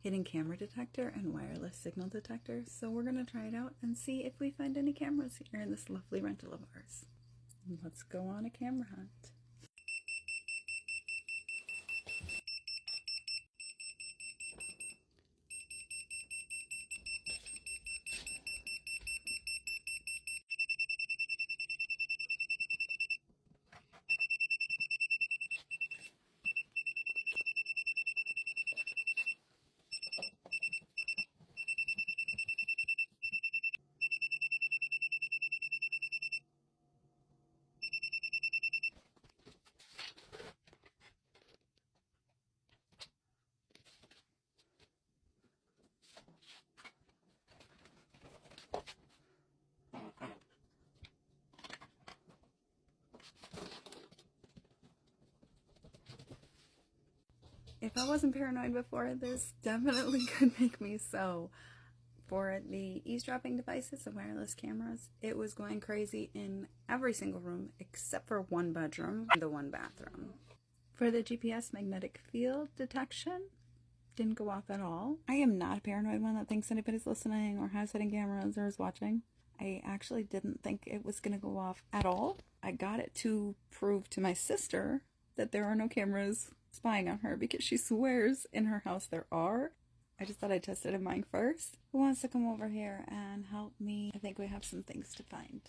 hidden camera detector and wireless signal detector, so we're going to try it out and see if we find any cameras here in this lovely rental of ours. Let's go on a camera hunt. If I wasn't paranoid before, this definitely could make me so. For the eavesdropping devices and wireless cameras, it was going crazy in every single room except for one bedroom and the one bathroom. For the GPS magnetic field detection, didn't go off at all. I am not a paranoid one that thinks anybody's listening or has hidden cameras or is watching. I actually didn't think it was going to go off at all. I got it to prove to my sister that there are no cameras spying on her because she swears in her house there are. I just thought I'd test it in mine first. Who wants to come over here and help me? I think we have some things to find.